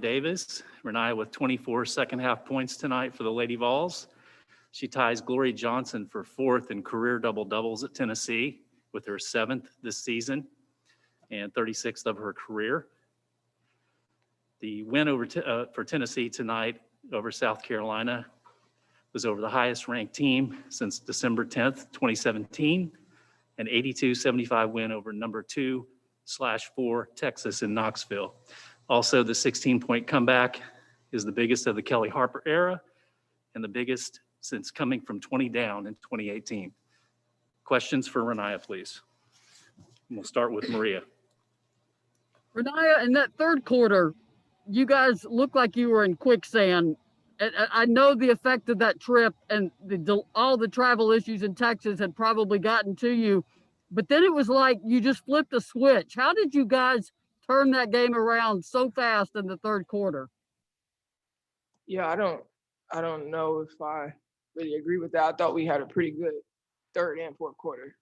Davis. Rennia with 24 second-half points tonight for the Lady Vols. She ties Glory Johnson for fourth in career double-doubles at Tennessee with her seventh this season and 36th of her career. The win for Tennessee tonight over South Carolina was over the highest ranked team since December 10th, 2017, an 82-75 win over number 2/4 Texas in Knoxville. Also, the 16-point comeback is the biggest of the Kelly Harper era and the biggest since coming from 20 down in 2018. Questions for Rennia, please. And we'll start with Maria. Rennia, in that third quarter, you guys looked like you were in quicksand. And I know the effect of that trip and all the travel issues in Texas had probably gotten to you, but then it was like you just flipped a switch. How did you guys turn that game around so fast in the third quarter? Yeah, I don't know if I really agree with that. I thought we had a pretty good third and fourth quarter.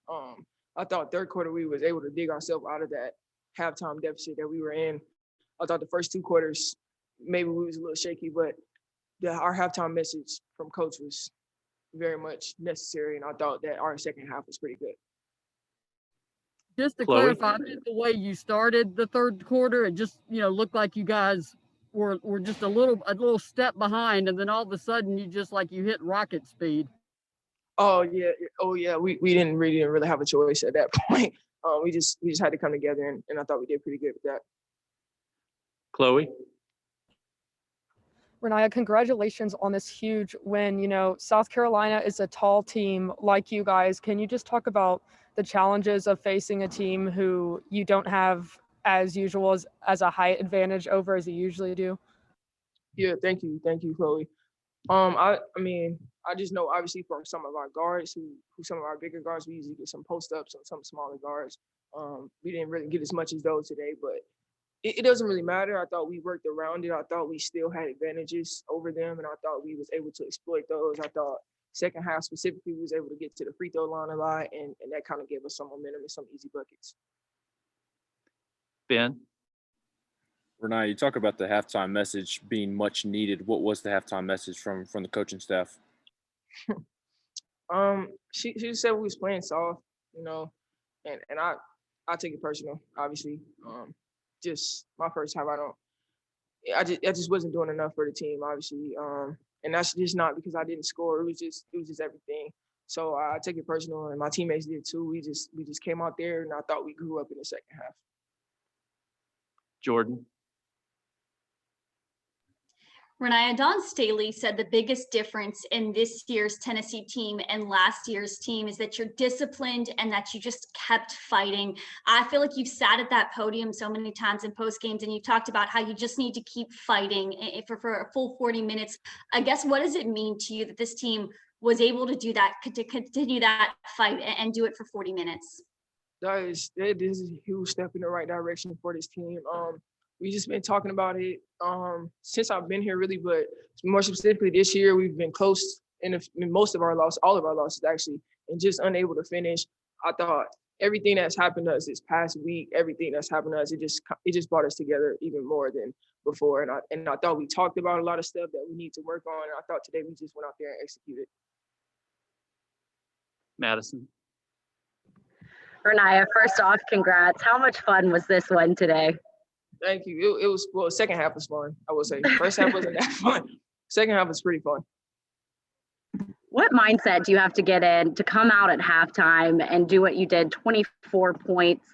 I thought third quarter we was able to dig ourselves out of that halftime deficit that we were in. I thought the first two quarters maybe we was a little shaky, but our halftime message from coach was very much necessary, and I thought that our second half was pretty good. Just to Chloe? clarify, the way you started the third quarter, it just looked like you guys were just a little step behind, and then all of a sudden you hit rocket speed. Oh yeah. We didn't really have a choice at that point. We just had to come together, and I thought we did pretty good with that. Chloe? Rennia, congratulations on this huge win. South Carolina is a tall team like you guys. Can you just talk about the challenges of facing a team who you don't have as usual as a height advantage over as you usually do? Yeah, thank you, Chloe. I just know obviously from some of our guards who some of our bigger guards, we usually get some post ups on some smaller guards. We didn't really get as much as those today, but it doesn't really matter. I thought we worked around it. I thought we still had advantages over them, and I thought we was able to exploit those. I thought second half specifically, we was able to get to the free throw line a lot, and that kind of gave us some momentum and some easy buckets. Ben? Rennia, you talk about the halftime message being much needed. What was the halftime message from the coaching staff? She just said we was playing soft, and I take it personal, obviously. Just my first half, I just wasn't doing enough for the team, obviously. And that's just not because I didn't score. It was just everything. So I take it personal, and my teammates did too. We just came out there, and I thought we grew up in the second half. Jordan? Rennia, Dawn Staley said the biggest difference in this year's Tennessee team and last year's team is that you're disciplined and that you just kept fighting. I feel like you've sat at that podium so many times in post games, and you talked about how you just need to keep fighting for a full 40 minutes. I guess, what does it mean to you that this team was able to do that, to continue that fight and do it for 40 minutes? This is a huge step in the right direction for this team. We just been talking about it since I've been here, really, but more specifically this year, we've been close in most of our losses, all of our losses actually, and just unable to finish. I thought everything that's happened to us this past week, everything that's happened to us, it just brought us together even more than before. And I thought we talked about a lot of stuff that we need to work on. And I thought today we just went out there and executed. Madison? Rennia, first off, congrats. How much fun was this one today? Thank you. It was, well, second half was fun, I will say. First half wasn't that fun. Second half was pretty fun. What mindset do you have to get in to come out at halftime and do what you did, 24 points?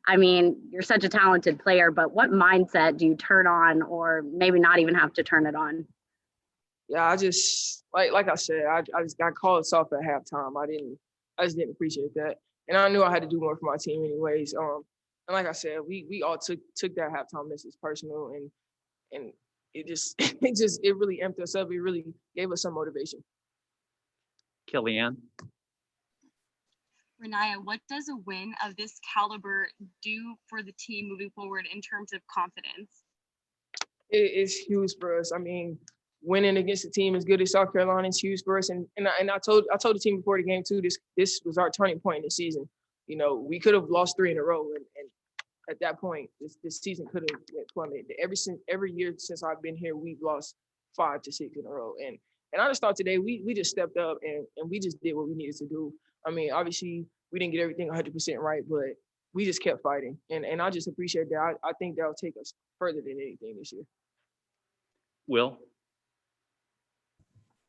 I mean, you're such a talented player, but what mindset do you turn on, or maybe not even have to turn it on? Yeah, I just, like I said, I just got called soft at halftime. I just didn't appreciate that. And I knew I had to do more for my team anyways. And like I said, we all took that halftime message personal, and it really amped us up. It really gave us some motivation. Kellyanne? Rennia, what does a win of this caliber do for the team moving forward in terms of confidence? It's huge for us. I mean, winning against a team as good as South Carolina is huge for us. And I told the team before the game too, this was our turning point in the season. We could have lost 3 in a row, and at that point, this season could have plummeted. Every year since I've been here, we've lost 5 to 6 in a row. And I just thought today we just stepped up and we just did what we needed to do. I mean, obviously we didn't get everything 100% right, but we just kept fighting. And I just appreciate that. I think that'll take us further than anything this year. Will?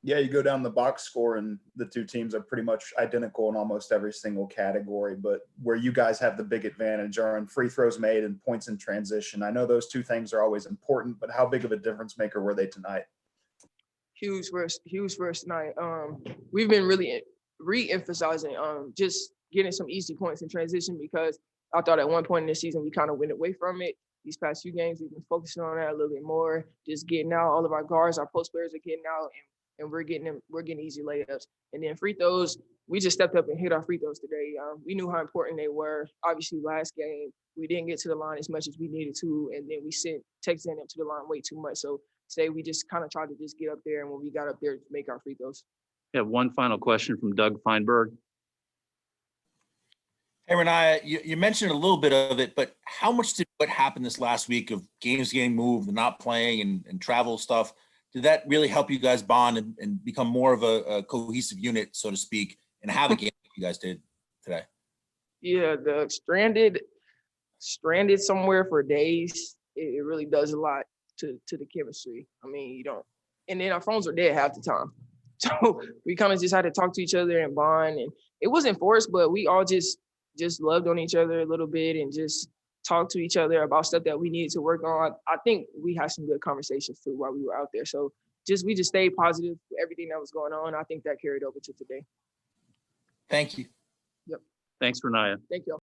Yeah, you go down the box score and the two teams are pretty much identical in almost every single category, but where you guys have the big advantage are in free throws made and points in transition. I know those two things are always important, but how big of a difference maker were they tonight? Huge for us tonight. We've been really re-emphasizing just getting some easy points in transition, because I thought at one point in the season we kind of went away from it. These past few games we've been focusing on that a little bit more, just getting out. All of our guards, our post players are getting out, and we're getting easy layups. And then free throws, we just stepped up and hit our free throws today. We knew how important they were. Obviously, last game we didn't get to the line as much as we needed to, and then we sent Texas A&M to the line way too much. So today we just kind of tried to just get up there, and when we got up there, make our free throws. We have one final question from Doug Feinberg. Hey, Rennia, you mentioned a little bit of it, but how much did what happened this last week of games getting moved and not playing and travel stuff, did that really help you guys bond and become more of a cohesive unit, so to speak, and have a game you guys did today? Yeah, the stranded somewhere for days, it really does a lot to the chemistry. I mean, you don't, and then our phones are dead half the time. So we kind of just had to talk to each other and bond, and it wasn't forced, but we all just loved on each other a little bit and just talked to each other about stuff that we needed to work on. I think we had some good conversations too while we were out there. So we just stayed positive for everything that was going on. I think that carried over to today. Thank you. Yep. Thanks, Rennia. Thank you.